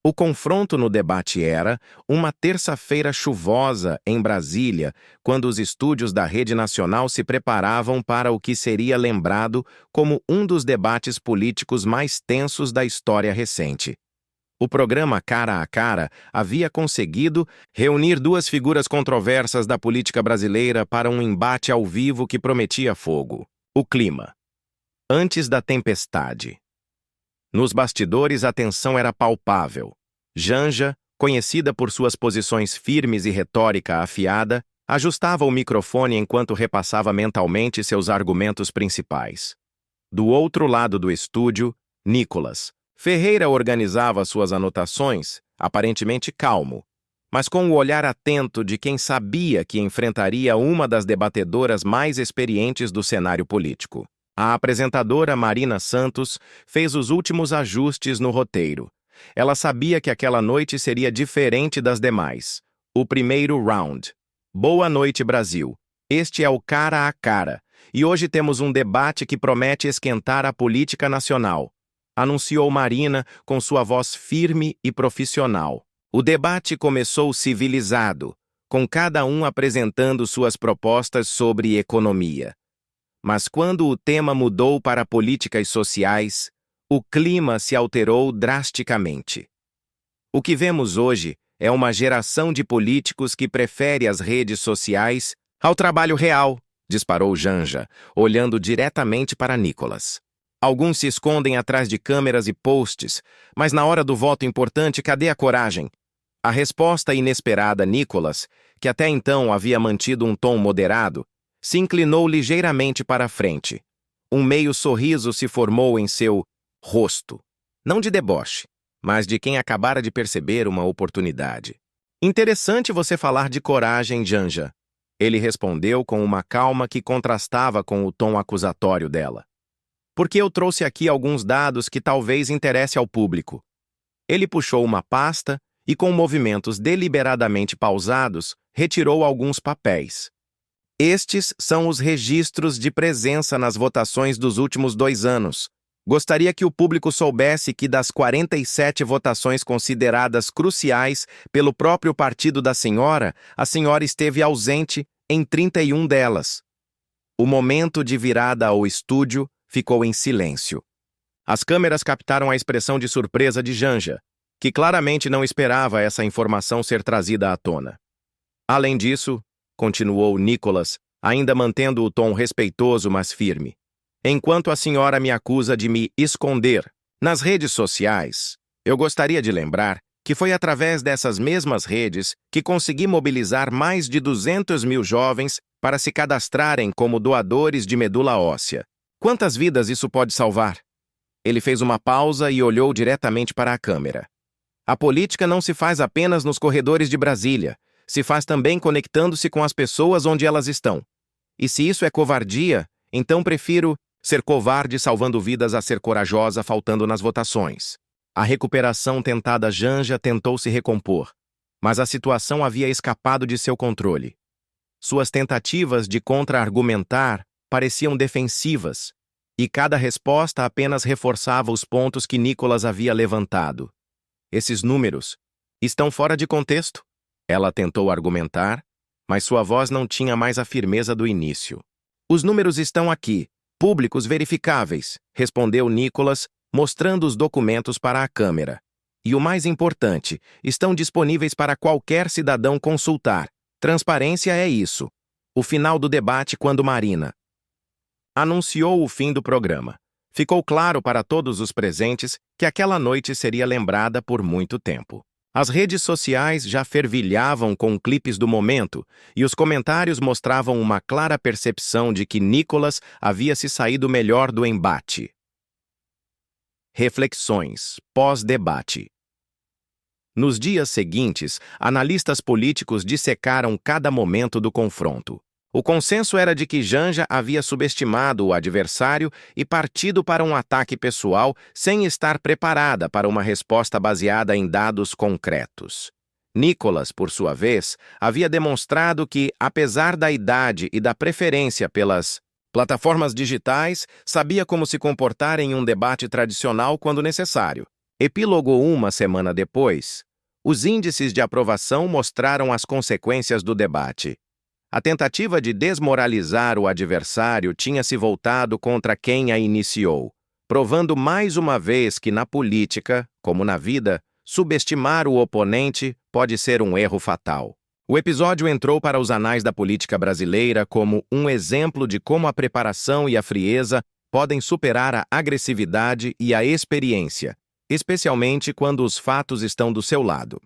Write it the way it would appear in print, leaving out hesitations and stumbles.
O confronto no debate era uma terça-feira chuvosa em Brasília, quando os estúdios da Rede Nacional se preparavam para o que seria lembrado como um dos debates políticos mais tensos da história recente. O programa Cara a Cara havia conseguido reunir duas figuras controversas da política brasileira para um embate ao vivo que prometia fogo. O clima. Antes da tempestade. Nos bastidores, a tensão era palpável. Janja, conhecida por suas posições firmes e retórica afiada, ajustava o microfone enquanto repassava mentalmente seus argumentos principais. Do outro lado do estúdio, Nicolas Ferreira organizava suas anotações, aparentemente calmo, mas com o olhar atento de quem sabia que enfrentaria uma das debatedoras mais experientes do cenário político. A apresentadora Marina Santos fez os últimos ajustes no roteiro. Ela sabia que aquela noite seria diferente das demais. O primeiro round. Boa noite, Brasil. Este é o Cara a Cara, e hoje temos um debate que promete esquentar a política nacional, anunciou Marina com sua voz firme e profissional. O debate começou civilizado, com cada um apresentando suas propostas sobre economia. Mas quando o tema mudou para políticas sociais, o clima se alterou drasticamente. O que vemos hoje é uma geração de políticos que prefere as redes sociais ao trabalho real, disparou Janja, olhando diretamente para Nicolas. Alguns se escondem atrás de câmeras e posts, mas na hora do voto importante, cadê a coragem? A resposta inesperada Nicolas, que até então havia mantido um tom moderado, se inclinou ligeiramente para a frente. Um meio sorriso se formou em seu rosto. Não de deboche, mas de quem acabara de perceber uma oportunidade. Interessante você falar de coragem, Janja. Ele respondeu com uma calma que contrastava com o tom acusatório dela. Porque eu trouxe aqui alguns dados que talvez interesse ao público. Ele puxou uma pasta e, com movimentos deliberadamente pausados, retirou alguns papéis. Estes são os registros de presença nas votações dos últimos 2 anos. Gostaria que o público soubesse que das 47 votações consideradas cruciais pelo próprio partido da senhora, a senhora esteve ausente em 31 delas. O momento de virada ao estúdio ficou em silêncio. As câmeras captaram a expressão de surpresa de Janja, que claramente não esperava essa informação ser trazida à tona. Além disso, continuou Nicolas, ainda mantendo o tom respeitoso mas firme. Enquanto a senhora me acusa de me esconder nas redes sociais, eu gostaria de lembrar que foi através dessas mesmas redes que consegui mobilizar mais de 200 mil jovens para se cadastrarem como doadores de medula óssea. Quantas vidas isso pode salvar? Ele fez uma pausa e olhou diretamente para a câmera. A política não se faz apenas nos corredores de Brasília, se faz também conectando-se com as pessoas onde elas estão. E se isso é covardia, então prefiro ser covarde salvando vidas a ser corajosa faltando nas votações. A recuperação tentada Janja tentou se recompor, mas a situação havia escapado de seu controle. Suas tentativas de contra-argumentar pareciam defensivas, e cada resposta apenas reforçava os pontos que Nicolas havia levantado. Esses números estão fora de contexto. Ela tentou argumentar, mas sua voz não tinha mais a firmeza do início. Os números estão aqui, públicos verificáveis, respondeu Nicolas, mostrando os documentos para a câmera. E o mais importante, estão disponíveis para qualquer cidadão consultar. Transparência é isso. O final do debate quando Marina anunciou o fim do programa. Ficou claro para todos os presentes que aquela noite seria lembrada por muito tempo. As redes sociais já fervilhavam com clipes do momento e os comentários mostravam uma clara percepção de que Nicolas havia se saído melhor do embate. Reflexões pós-debate. Nos dias seguintes, analistas políticos dissecaram cada momento do confronto. O consenso era de que Janja havia subestimado o adversário e partido para um ataque pessoal sem estar preparada para uma resposta baseada em dados concretos. Nicolas, por sua vez, havia demonstrado que, apesar da idade e da preferência pelas plataformas digitais, sabia como se comportar em um debate tradicional quando necessário. Epílogo uma semana depois, os índices de aprovação mostraram as consequências do debate. A tentativa de desmoralizar o adversário tinha se voltado contra quem a iniciou, provando mais uma vez que na política, como na vida, subestimar o oponente pode ser um erro fatal. O episódio entrou para os anais da política brasileira como um exemplo de como a preparação e a frieza podem superar a agressividade e a experiência, especialmente quando os fatos estão do seu lado.